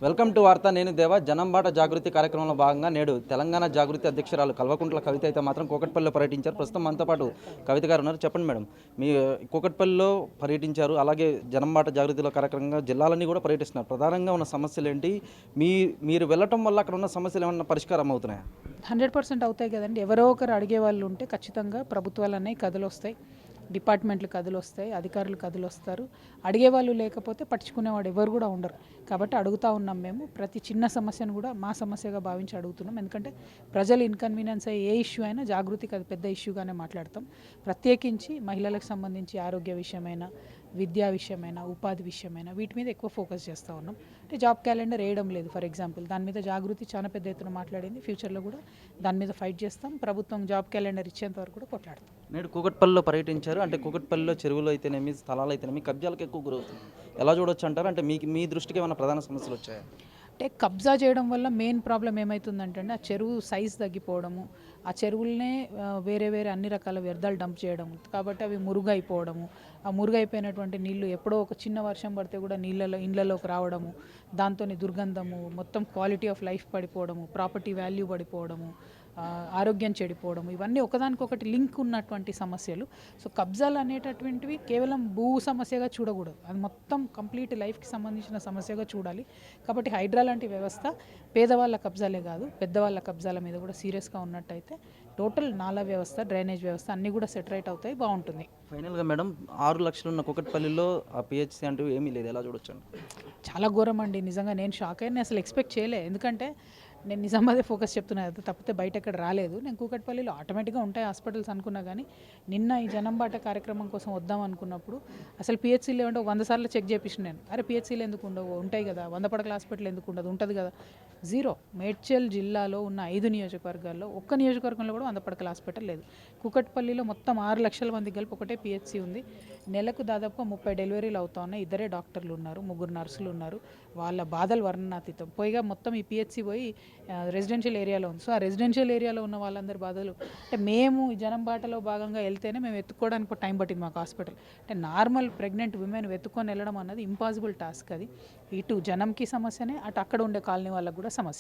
Welcome to వార్త. నేను దేవా. జనంబాట జాగృతి కార్యక్రమంలో భాగంగా నేడు తెలంగాణ జాగృతి అధ్యక్షురాలు కల్వకుంట్ల కవిత అయితే మాత్రం కూకట్పల్లిలో పర్యటించారు. ప్రస్తుతం మనతో పాటు కవిత గారు ఉన్నారు. చెప్పండి మేడం, మీ కూకట్పల్లిలో పర్యటించారు, అలాగే జనంబాట జాగృతిలో కార్యక్రమంగా జిల్లాలన్నీ కూడా పర్యటిస్తున్నారు. ప్రధానంగా ఉన్న సమస్యలు ఏంటి? మీరు వెళ్ళటం వల్ల అక్కడ ఉన్న సమస్యలు ఏమన్నా పరిష్కారం అవుతున్నాయా? 100% అవుతాయి కదండి. ఎవరో ఒకరు అడిగే వాళ్ళు ఉంటే ఖచ్చితంగా ప్రభుత్వాలు అనేవి కథలొస్తాయి, డిపార్ట్మెంట్లు కథలొస్తాయి, అధికారులు కథలొస్తారు. అడిగేవాళ్ళు లేకపోతే పట్టించుకునేవాడు ఎవరు కూడా ఉండరు. కాబట్టి అడుగుతూ ఉన్నాం. మేము ప్రతి చిన్న సమస్యను కూడా మా సమస్యగా భావించి అడుగుతున్నాం. ఎందుకంటే ప్రజలు ఇన్కన్వీనియన్స్ అయ్యే ఏ ఇష్యూ అయినా జాగృతికి అది పెద్ద ఇష్యూగానే మాట్లాడతాం. ప్రత్యేకించి మహిళలకు సంబంధించి ఆరోగ్య విషయమైనా, విద్యా విషయమైనా, ఉపాధి విషయమైనా వీటి మీద ఎక్కువ ఫోకస్ చేస్తూ ఉన్నాం. అంటే జాబ్ క్యాలెండర్ వేయడం లేదు ఫర్ ఎగ్జాంపుల్, దాని మీద జాగృతి చాలా పెద్ద ఎత్తున మాట్లాడింది. ఫ్యూచర్లో కూడా దాని మీద ఫైట్ చేస్తాం. ప్రభుత్వం జాబ్ క్యాలెండర్ ఇచ్చేంత వరకు కూడా కొట్లాడతాం. నేడు కూకట్పల్లిలో పర్యటించారు. అంటే కూకట్పల్లిలో చెరువులు అయితేనేమి, స్థలాలు అయితేనేమి కబ్జాలకు ఎక్కువ గురవుతుంది. ఎలా చూడొచ్చు అంటారు? అంటే మీ దృష్టికి ఏమైనా ప్రధాన సమస్యలు వచ్చాయా? అంటే కబ్జా చేయడం వల్ల మెయిన్ ప్రాబ్లం ఏమవుతుందంటే ఆ చెరువు సైజ్ తగ్గిపోవడము, ఆ చెరువులనే వేరే వేరే అన్ని రకాల వ్యర్థాలు డంప్ చేయడం, కాబట్టి అవి మురుగైపోవడము, ఆ మురుగైపోయినటువంటి నీళ్లు ఎప్పుడో ఒక చిన్న వర్షం పడితే కూడా ఇండ్లలోకి రావడము, దాంతో దుర్గంధము, మొత్తం క్వాలిటీ ఆఫ్ లైఫ్ పడిపోవడము, ప్రాపర్టీ వాల్యూ పడిపోవడము, ఆరోగ్యం చెడిపోవడం, ఇవన్నీ ఒకదానికొకటి లింక్ ఉన్నటువంటి సమస్యలు. సో కబ్జాలు అనేటటువంటివి కేవలం భూ సమస్యగా చూడకూడదు, అది మొత్తం కంప్లీట్ లైఫ్కి సంబంధించిన సమస్యగా చూడాలి. కాబట్టి హైడ్రా లాంటి వ్యవస్థ పేదవాళ్ళ కబ్జాలే కాదు, పెద్దవాళ్ళ కబ్జాల మీద కూడా సీరియస్గా ఉన్నట్టయితే టోటల్ నాలా వ్యవస్థ, డ్రైనేజ్ వ్యవస్థ అన్నీ కూడా సెటరేట్ అవుతాయి, బాగుంటుంది. ఫైనల్గా మేడం, 6 లక్షలు ఉన్న కూకట్పల్లిలో ఆ పిహెచ్సి అంటూ ఏమీ లేదు. ఎలా చూడొచ్చు అండి? చాలా ఘోరం అండి. నిజంగా నేను షాక్ అయ్యాను. అసలు ఎక్స్పెక్ట్ చేయలే. ఎందుకంటే నేను నిజామాబాదే ఫోకస్ చెప్తున్నా కదా, తప్పితే బయట ఎక్కడ రాలేదు. నేను కూకట్పల్లిలో ఆటోమేటిక్గా ఉంటాయి హాస్పిటల్స్ అనుకున్నా, కానీ నిన్న ఈ జనంబాట కార్యక్రమం కోసం వద్దాం అనుకున్నప్పుడు అసలు పిహెచ్సీలు ఏమంటే 100 సార్లు చెక్ చేపించిన నేను. అరే పిహెచ్సీలు ఎందుకు ఉండవు, ఉంటాయి కదా, 100 పడకల హాస్పిటల్ ఎందుకు ఉండదు, ఉంటుంది కదా. జీరో. మేడ్చల్ జిల్లాలో ఉన్న 5 నియోజకవర్గాల్లో ఒక్క నియోజకవర్గంలో కూడా 100 పడకల హాస్పిటల్ లేదు. కూకట్పల్లిలో మొత్తం 6 లక్షల మంది కలిపి ఒకటే పిహెచ్సీ ఉంది. నెలకు దాదాపుగా 30 డెలివరీలు అవుతా ఉన్నాయి. 2 డాక్టర్లు ఉన్నారు, 3 నర్సులు ఉన్నారు. వాళ్ళ బాధలు వర్ణనాతీతం. పోయిగా మొత్తం ఈ పిహెచ్సీ పోయి రెసిడెన్షియల్ ఏరియాలో ఉంది. సో ఆ రెసిడెన్షియల్ ఏరియాలో ఉన్న వాళ్ళందరి బాధలు అంటే మేము ఈ జనం బాటలో భాగంగా వెళ్తేనే మేము ఎత్తుక్కోవడానికి టైం పట్టింది మాకు హాస్పిటల్. అంటే నార్మల్ ప్రెగ్నెంట్ విమెన్ వెతుక్కొని వెళ్ళడం అన్నది ఇంపాసిబుల్ టాస్క్. అది ఇటు జనంకి సమస్యనే, అటు అక్కడ ఉండే కాలనీ వాళ్ళకు కూడా సమస్య.